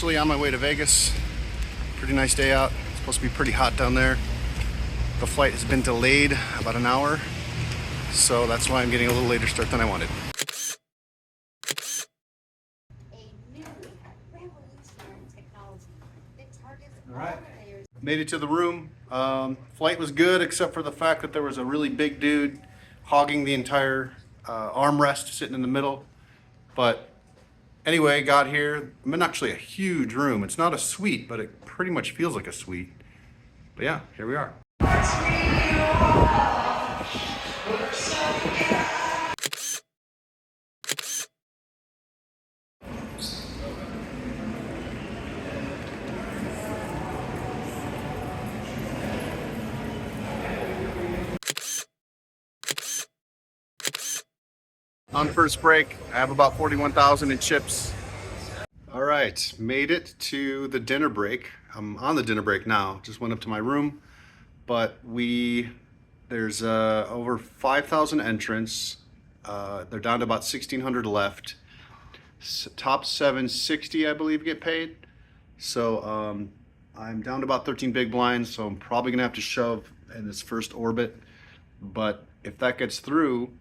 officially on my way to Vegas. Pretty nice day out. It's supposed to be pretty hot down there. The flight has been delayed about an hour, so that's why I'm getting a little later start than I wanted. All right, made it to the room. Flight was good except for the fact that there was a really big dude hogging the entire armrest sitting in the middle. But anyway, got here. I'm in actually a huge room. It's not a suite, but it pretty much feels like a suite. But yeah, here we are. On first break, I have about 41,000 in chips. All right, made it to the dinner break. I'm on the dinner break now. Just went up to my room, but there's over 5,000 entrants. They're down to about 1,600 left. Top 760, I believe, get paid. So I'm down to about 13 big blinds, so I'm probably gonna have to shove in this first orbit. But if that gets through,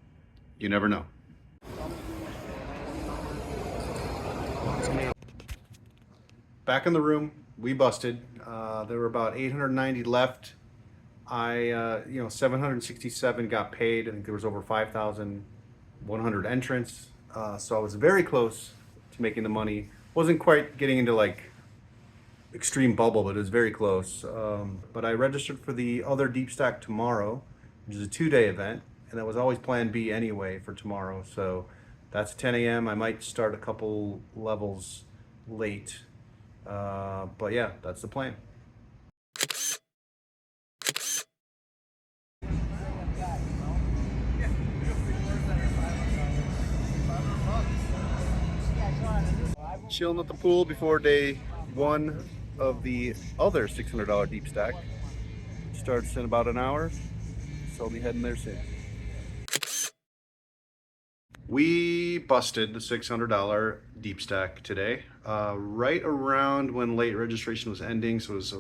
you never know. Back in the room, we busted. There were about 890 left. 767 got paid. I think there was over 5,100 entrants. So I was very close to making the money. Wasn't quite getting into like extreme bubble, but it was very close. But I registered for the other deep stack tomorrow, which is a 2-day event, and that was always plan B anyway for tomorrow. So that's 10 a.m. I might start a couple levels late. But yeah, that's the plan. Chilling at the pool before day one of the other $600 deep stack. Starts in about an hour, so I'll be heading there soon. We busted the $600 deep stack today, right around when late registration was ending. So it was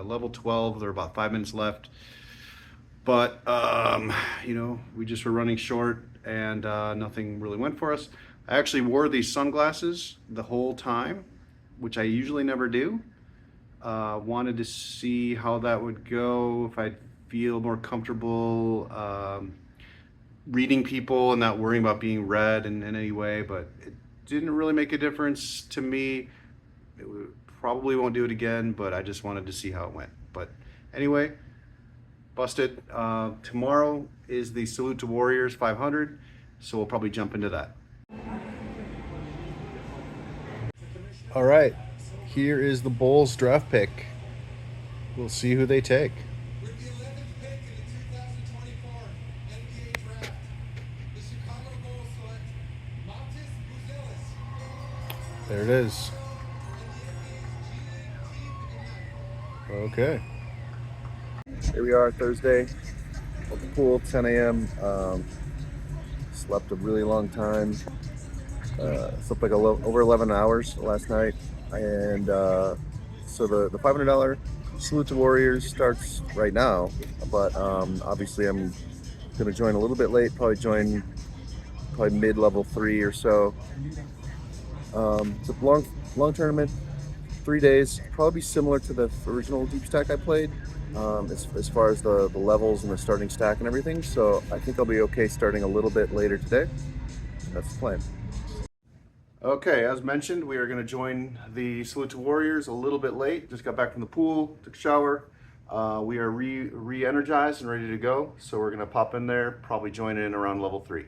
level 12. There were about 5 minutes left, but we just were running short, and nothing really went for us. I actually wore these sunglasses the whole time, which I usually never do. Wanted to see how that would go, if I'd feel more comfortable reading people and not worrying about being read in any way, but it didn't really make a difference to me. Probably won't do it again, but I just wanted to see how it went. But anyway, busted. Tomorrow is the Salute to Warriors 500, so we'll probably jump into that. All right, here is the Bulls draft pick. We'll see who they take. With the 11th pick in the 2024 NBA Draft, the Chicago Bulls select Montes Buzelis. There it is. Okay. Here we are, Thursday, at the pool, 10 a.m. Slept a really long time. Slept like over 11 hours last night. And so the $500 Salute to Warriors starts right now. But obviously I'm going to join a little bit late, probably mid-level 3 or so. It's a long tournament, 3 days, probably similar to the original deep stack I played, as far as the levels and the starting stack and everything. So I think I'll be okay starting a little bit later today. That's the plan. Okay, as mentioned, we are going to join the Salute to Warriors a little bit late. Just got back from the pool, took a shower. We are re-energized and ready to go. So we're going to pop in there, probably join in around level 3.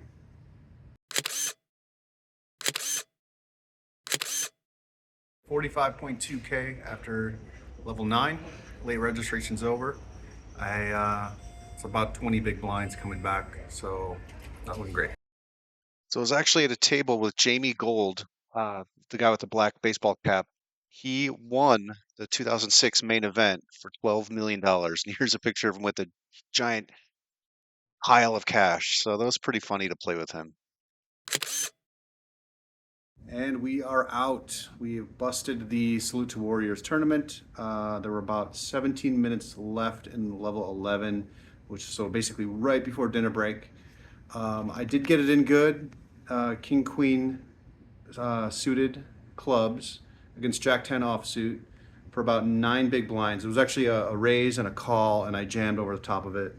$45.2K after level 9. Late registration's over. It's about 20 big blinds coming back, so not looking great. So I was actually at a table with Jamie Gold, the guy with the black baseball cap. He won the 2006 main event for $12 million. And here's a picture of him with a giant pile of cash. So that was pretty funny to play with him. And we are out. We busted the Salute to Warriors tournament. There were about 17 minutes left in level 11, which so basically right before dinner break. I did get it in good. King Queen suited clubs against Jack 10 offsuit for about 9 big blinds. It was actually a raise and a call, and I jammed over the top of it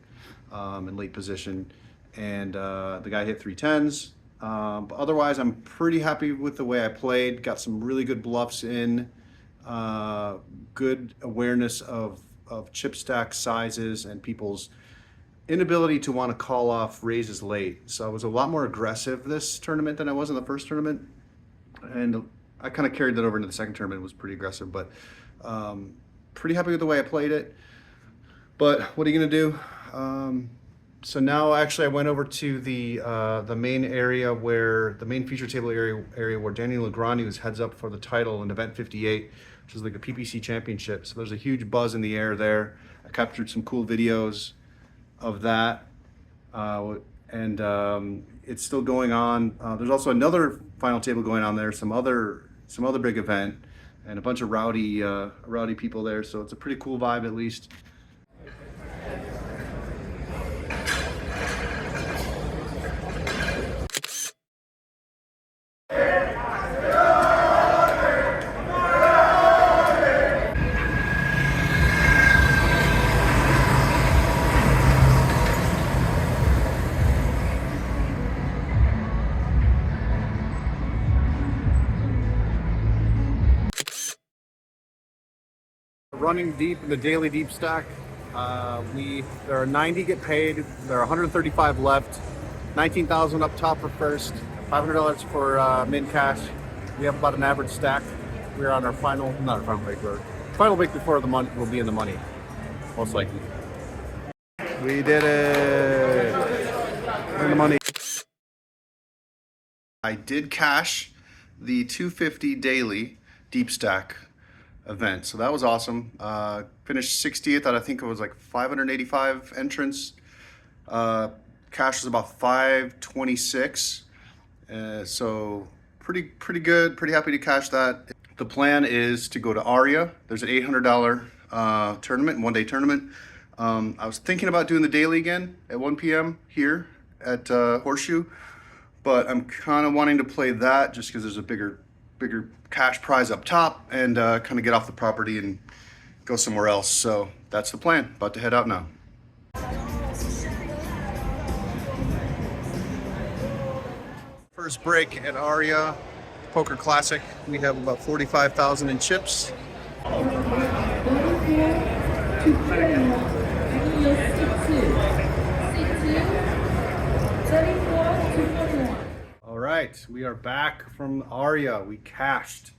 in late position. And the guy hit 3 10s. But otherwise, I'm pretty happy with the way I played. Got some really good bluffs in, good awareness of chip stack sizes and people's inability to want to call off raises late. So I was a lot more aggressive this tournament than I was in the first tournament. And I kind of carried that over into the second tournament. It was pretty aggressive, but pretty happy with the way I played it. But what are you going to do? So now actually I went over to the main area where the main feature table area where Daniel Legrandi was heads up for the title in event 58, which is like the PPC championship. So there's a huge buzz in the air there. I captured some cool videos of that. And it's still going on. There's also another final table going on there, some other big event, and a bunch of rowdy people there. So it's a pretty cool vibe, at least. Running deep in the daily deep stack. There are 90 get paid. There are 135 left. 19,000 up top for first. $500 for min cash. We have about an average stack. We're on our final, not our final break. We're final break before the money will be in the money, most likely. We did it. We're in the money. I did cash the 250 daily deep stack event, so that was awesome. Finished 60th out, I think it was like 585 entrants. Cash was about 526, so pretty good. Pretty happy to cash that. The plan is to go to Aria. There's an $800 tournament, one-day tournament. I was thinking about doing the daily again at 1 p.m. here at Horseshoe, but I'm kind of wanting to play that just because there's a bigger cash prize up top, and kind of get off the property and go somewhere else. So that's the plan. About to head out now. First break at Aria Poker Classic. We have about 45,000 in chips. All right, we are back from Aria. We cashed.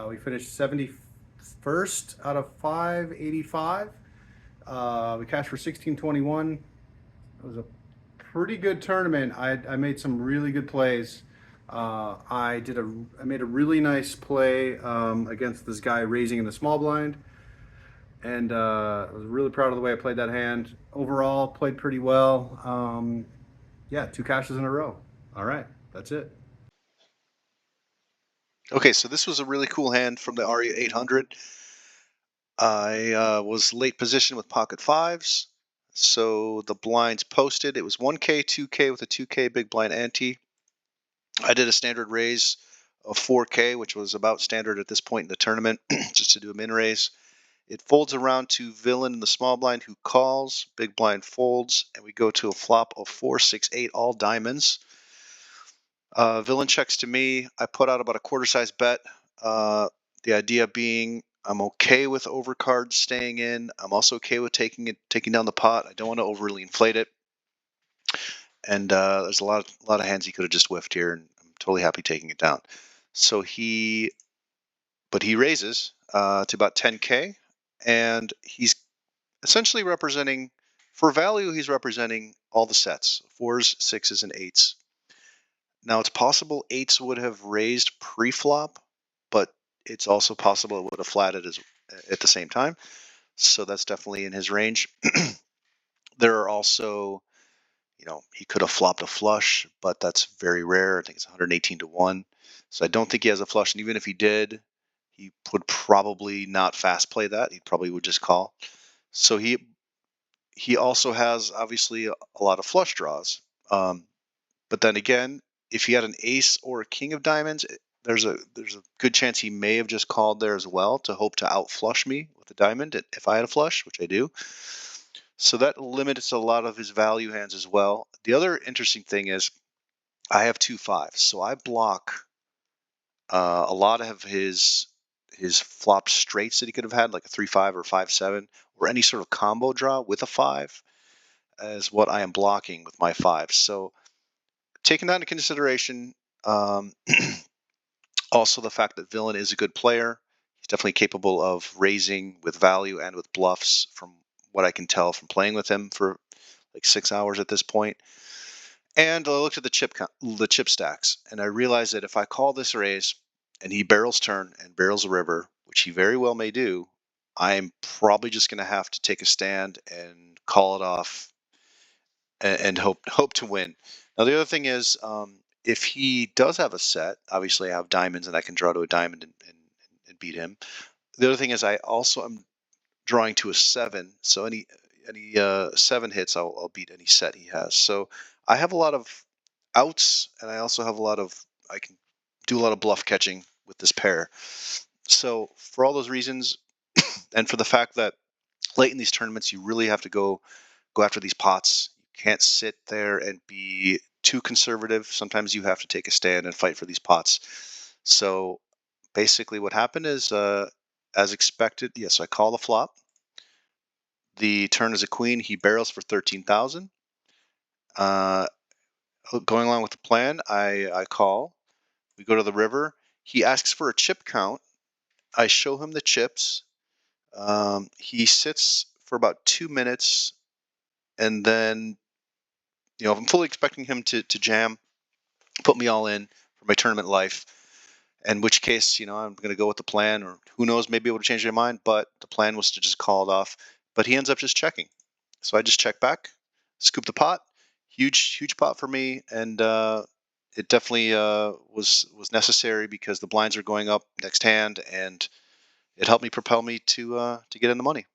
We finished 71st out of 585. We cashed for 1621. It was a pretty good tournament. I made some really good plays. I made a really nice play against this guy raising in the small blind, and I was really proud of the way I played that hand. Overall, played pretty well. Yeah, 2 cashes in a row. All right, that's it. Okay, so this was a really cool hand from the Aria 800. I was late position with pocket fives, so the blinds posted. It was 1K, 2K with a 2K big blind ante. I did a standard raise of 4K, which was about standard at this point in the tournament, just to do a min raise. It folds around to villain in the small blind who calls, big blind folds, and we go to a flop of 4, 6, 8, all diamonds. Villain checks to me. I put out about a quarter size bet. The idea being I'm okay with overcards staying in. I'm also okay with taking down the pot. I don't want to overly inflate it. And there's a lot of hands he could have just whiffed here, and I'm totally happy taking it down. So he raises to about 10K, and he's essentially representing, for value, he's representing all the sets, 4s, 6s, and 8s. Now, it's possible 8s would have raised pre-flop, but it's also possible it would have flatted at the same time. So that's definitely in his range. There are also, he could have flopped a flush, but that's very rare. I think it's 118 to 1. So I don't think he has a flush, and even if he did, he would probably not fast play that. He probably would just call. So he also has obviously a lot of flush draws. But then again, if he had an ace or a king of diamonds, there's a good chance he may have just called there as well to hope to outflush me with a diamond if I had a flush, which I do. So that limits a lot of his value hands as well. The other interesting thing is I have 2 5s, so I block a lot of his flopped straights that he could have had, like a 3 5 or 5 7, or any sort of combo draw with a 5, as what I am blocking with my 5s. So taking that into consideration, um, also the fact that Villain is a good player, he's definitely capable of raising with value and with bluffs, from what I can tell from playing with him for like 6 hours at this point. And I looked at the chip stacks, and I realized that if I call this raise and he barrels turn and barrels a river, which he very well may do, I'm probably just going to have to take a stand and call it off and hope to win. Now the other thing is, if he does have a set, obviously I have diamonds and I can draw to a diamond and beat him. The other thing is I also am drawing to a 7, so any 7 hits, I'll beat any set he has. So I have a lot of outs, and I also have I can do a lot of bluff catching with this pair. So for all those reasons, and for the fact that late in these tournaments you really have to go after these pots. You can't sit there and be too conservative. Sometimes you have to take a stand and fight for these pots. So basically what happened is, as expected, yes, I call the flop. The turn is a queen. He barrels for 13,000. Going along with the plan, I call. We go to the river. He asks for a chip count. I show him the chips. He sits for about 2 minutes, and then I'm fully expecting him to jam, put me all in for my tournament life. In which case, I'm going to go with the plan, or who knows, maybe able to change their mind. But the plan was to just call it off. But he ends up just checking. So I just check back, scoop the pot. Huge pot for me, and it definitely was necessary because the blinds are going up next hand, and it helped me propel me to get in the money.